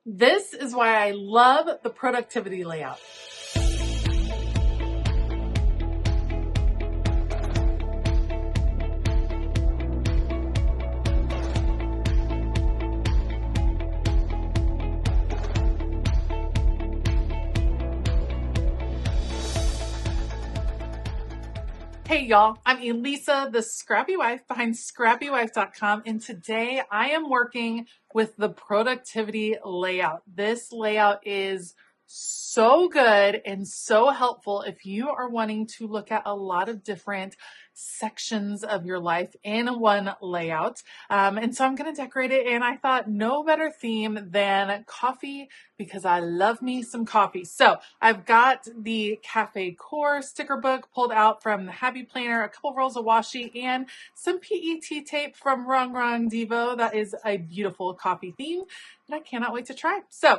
This is why I love the productivity layout. Hey y'all, I'm Elisa, the Scrappy Wife behind ScrappyWife.com, and today I am working with the productivity layout. This layout is so good and so helpful if you are wanting to look at a lot of different sections of your life in one layout. And so I'm going to decorate it, and I thought no better theme than coffee because I love me some coffee. So I've got the Cafe Core sticker book pulled out from the Happy Planner, a couple rolls of washi, and some PET tape from Rongrong Devoe. That is a beautiful coffee theme that I cannot wait to try. So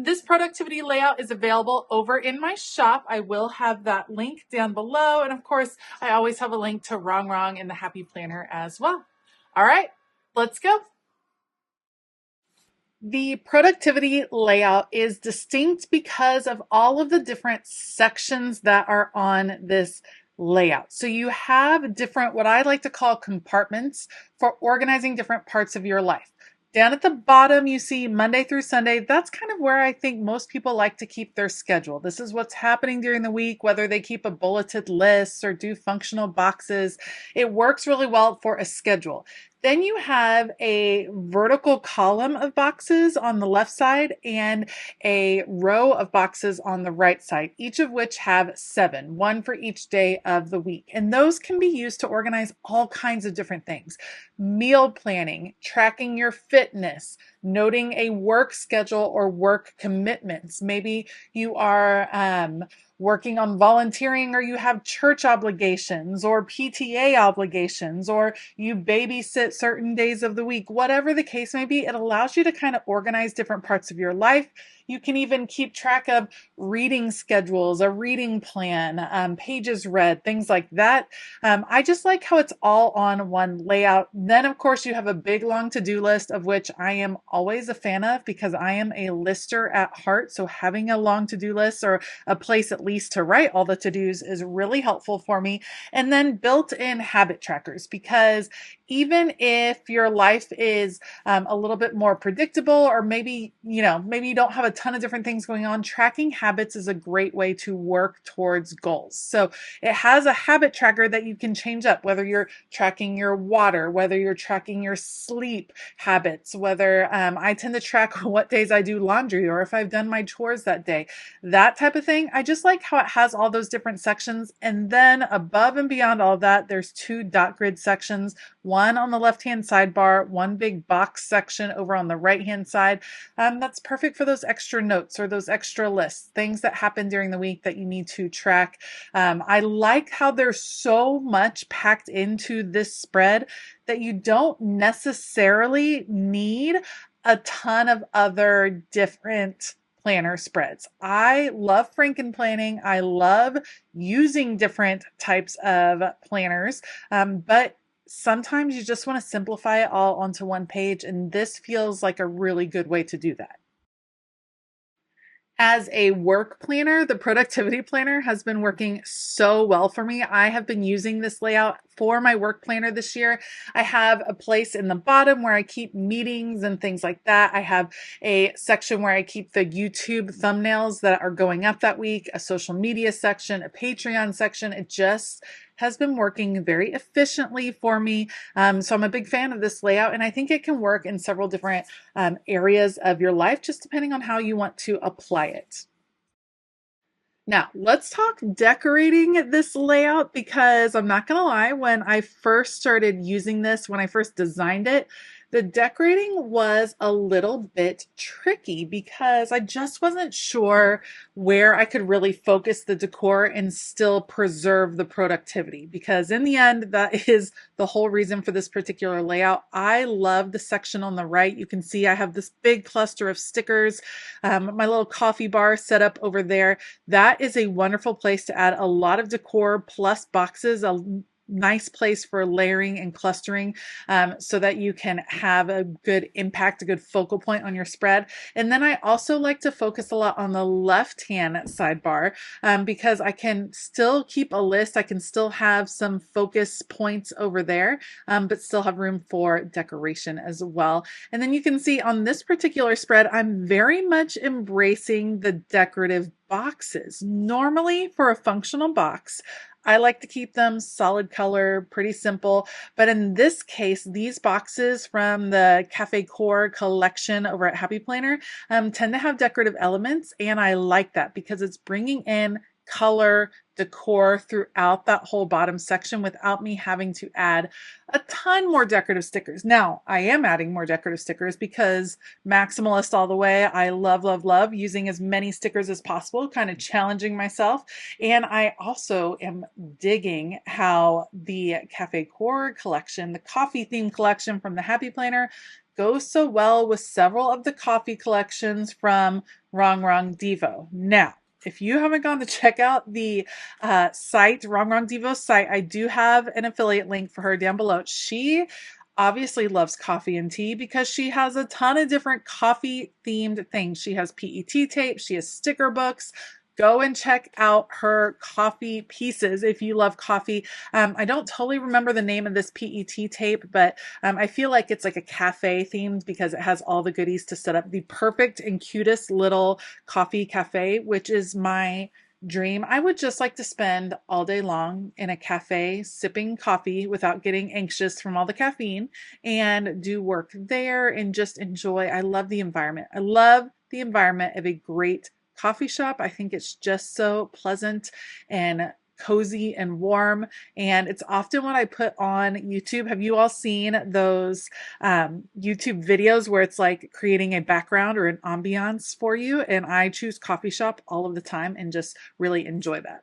this productivity layout is available over in my shop. I will have that link down below. And of course, I always have a link to Rongrong in the Happy Planner as well. All right, let's go. The productivity layout is distinct because of all of the different sections that are on this layout. So you have different, what I like to call compartments for organizing different parts of your life. Down at the bottom, you see Monday through Sunday. That's kind of where I think most people like to keep their schedule. This is what's happening during the week, whether they keep a bulleted list or do functional boxes. It works really well for a schedule. Then you have a vertical column of boxes on the left side and a row of boxes on the right side, each of which have 7, one for each day of the week. And those can be used to organize all kinds of different things. Meal planning, tracking your fitness, noting a work schedule or work commitments. Maybe you are working on volunteering, or you have church obligations or PTA obligations, or you babysit certain days of the week. Whatever the case may be, it allows you to kind of organize different parts of your life. You can even keep track of reading schedules, a reading plan, pages read, things like that. I just like how it's all on one layout. Then, of course, you have a big long to-do list, of which I am always a fan of because I am a lister at heart. So having a long to-do list or a place at least to write all the to-dos is really helpful for me. And then built-in habit trackers, because even if your life is a little bit more predictable, or maybe you don't have a ton of different things going on, tracking habits is a great way to work towards goals. So it has a habit tracker that you can change up, whether you're tracking your water, whether you're tracking your sleep habits, whether I tend to track what days I do laundry or if I've done my chores that day, that type of thing. I just like how it has all those different sections. And then above and beyond all of that, there's 2 dot grid sections, one on the left-hand sidebar, one big box section over on the right-hand side. That's perfect for those extra notes or those extra lists, things that happen during the week that you need to track. I like how there's so much packed into this spread that you don't necessarily need a ton of other different planner spreads. I love franken-planning. I love using different types of planners, but sometimes you just want to simplify it all onto one page, and this feels like a really good way to do that. As a work planner, the productivity planner has been working so well for me. I have been using this layout for my work planner this year. I have a place in the bottom where I keep meetings and things like that. I have a section where I keep the YouTube thumbnails that are going up that week, a social media section, a Patreon section. It just has been working very efficiently for me. So I'm a big fan of this layout, and I think it can work in several different areas of your life, just depending on how you want to apply it. Now, let's talk decorating this layout, because I'm not going to lie, when I first started using this, when I first designed it, the decorating was a little bit tricky because I just wasn't sure where I could really focus the decor and still preserve the productivity. Because in the end, that is the whole reason for this particular layout. I love the section on the right. You can see I have this big cluster of stickers, my little coffee bar set up over there. That is a wonderful place to add a lot of decor plus boxes. nice place for layering and clustering, so that you can have a good impact, a good focal point on your spread. And then I also like to focus a lot on the left-hand sidebar, because I can still keep a list. I can still have some focus points over there, but still have room for decoration as well. And then you can see on this particular spread, I'm very much embracing the decorative boxes. Normally for a functional box, I like to keep them solid color, pretty simple. But in this case, these boxes from the Cafe Core collection over at Happy Planner tend to have decorative elements. And I like that because it's bringing in color, decor throughout that whole bottom section without me having to add a ton more decorative stickers. Now, I am adding more decorative stickers because maximalist all the way. I love, love, love using as many stickers as possible, kind of challenging myself. And I also am digging how the Cafe Core collection, the coffee themed collection from the Happy Planner, goes so well with several of the coffee collections from Rongrong Devoe. Now, if you haven't gone to check out the site, Rongrong Devoe's site, I do have an affiliate link for her down below. She obviously loves coffee and tea because she has a ton of different coffee themed things. She has PET tape, she has sticker books. Go and check out her coffee pieces if you love coffee. I don't totally remember the name of this PET tape, but I feel like it's like a cafe themed because it has all the goodies to set up the perfect and cutest little coffee cafe, which is my dream. I would just like to spend all day long in a cafe sipping coffee without getting anxious from all the caffeine and do work there and just enjoy. I love the environment. I love the environment of a great coffee shop. I think it's just so pleasant and cozy and warm. And it's often what I put on YouTube. Have you all seen those YouTube videos where it's like creating a background or an ambiance for you? And I choose coffee shop all of the time and just really enjoy that.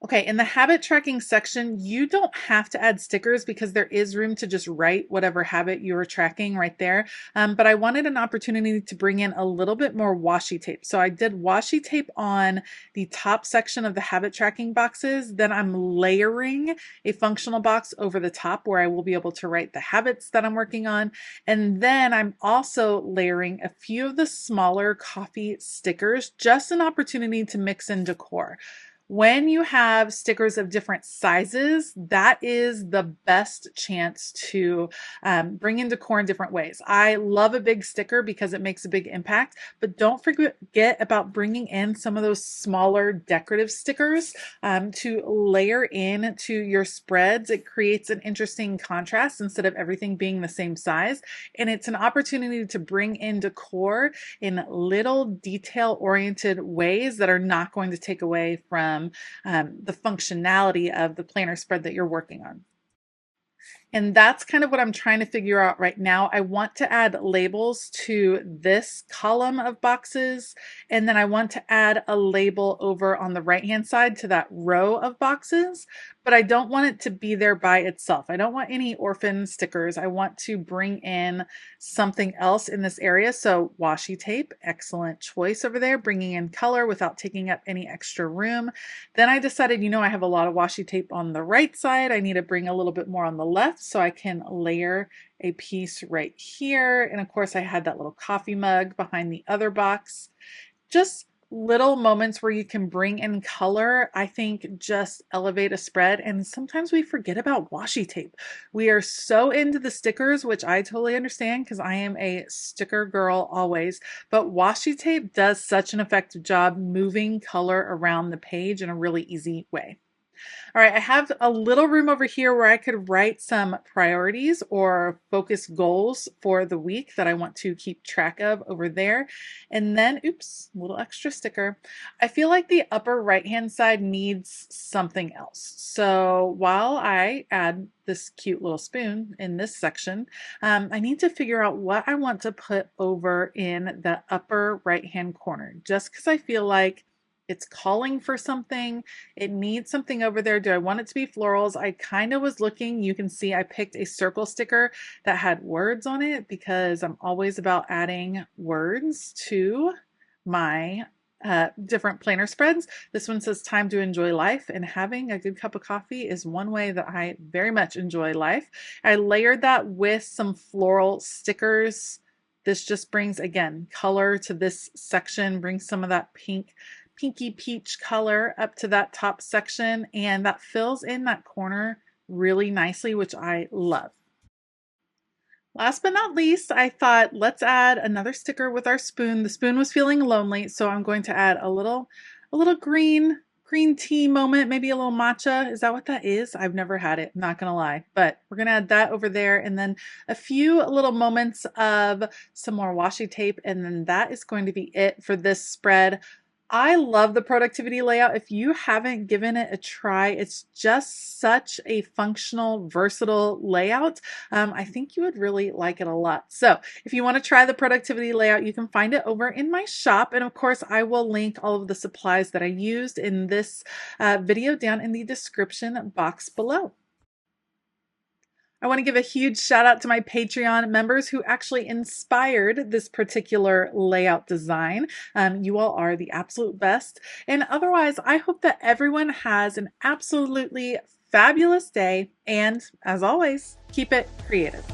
Okay, in the habit tracking section, you don't have to add stickers because there is room to just write whatever habit you're tracking right there. But I wanted an opportunity to bring in a little bit more washi tape. So I did washi tape on the top section of the habit tracking boxes. Then I'm layering a functional box over the top where I will be able to write the habits that I'm working on. And then I'm also layering a few of the smaller coffee stickers, just an opportunity to mix in decor. When you have stickers of different sizes, that is the best chance to bring in decor in different ways. I love a big sticker because it makes a big impact, but don't forget about bringing in some of those smaller decorative stickers to layer in to your spreads. It creates an interesting contrast instead of everything being the same size. And it's an opportunity to bring in decor in little detail-oriented ways that are not going to take away from the functionality of the planner spread that you're working on. And that's kind of what I'm trying to figure out right now. I want to add labels to this column of boxes, and then I want to add a label over on the right-hand side to that row of boxes, but I don't want it to be there by itself. I don't want any orphan stickers. I want to bring in something else in this area. So washi tape, excellent choice over there, bringing in color without taking up any extra room. Then I decided, I have a lot of washi tape on the right side. I need to bring a little bit more on the left so I can layer a piece right here. And of course I had that little coffee mug behind the other box. Just little moments where you can bring in color, I think just elevate a spread. And sometimes we forget about washi tape. We are so into the stickers, which I totally understand because I am a sticker girl always, but washi tape does such an effective job moving color around the page in a really easy way. All right, I have a little room over here where I could write some priorities or focus goals for the week that I want to keep track of over there. And then, oops, a little extra sticker. I feel like the upper right-hand side needs something else. So while I add this cute little spoon in this section, I need to figure out what I want to put over in the upper right-hand corner, just because I feel like it's calling for something. It needs something over there. Do I want it to be florals? I kind of was looking. You can see I picked a circle sticker that had words on it because I'm always about adding words to my different planner spreads. This one says time to enjoy life, and having a good cup of coffee is one way that I very much enjoy life. I layered that with some floral stickers. This just brings, again, color to this section, brings some of that pinky peach color up to that top section, and that fills in that corner really nicely, which I love. Last but not least, I thought let's add another sticker with our spoon. The spoon was feeling lonely, so I'm going to add a little green tea moment, maybe a little matcha. Is that what that is? I've never had it, not gonna lie. But we're gonna add that over there, and then a few little moments of some more washi tape, and then that is going to be it for this spread. I love the productivity layout. If you haven't given it a try, it's just such a functional, versatile layout. I think you would really like it a lot. So if you want to try the productivity layout, you can find it over in my shop. And of course, I will link all of the supplies that I used in this video down in the description box below. I want to give a huge shout out to my Patreon members who actually inspired this particular layout design. You all are the absolute best. And otherwise, I hope that everyone has an absolutely fabulous day. And as always, keep it creative.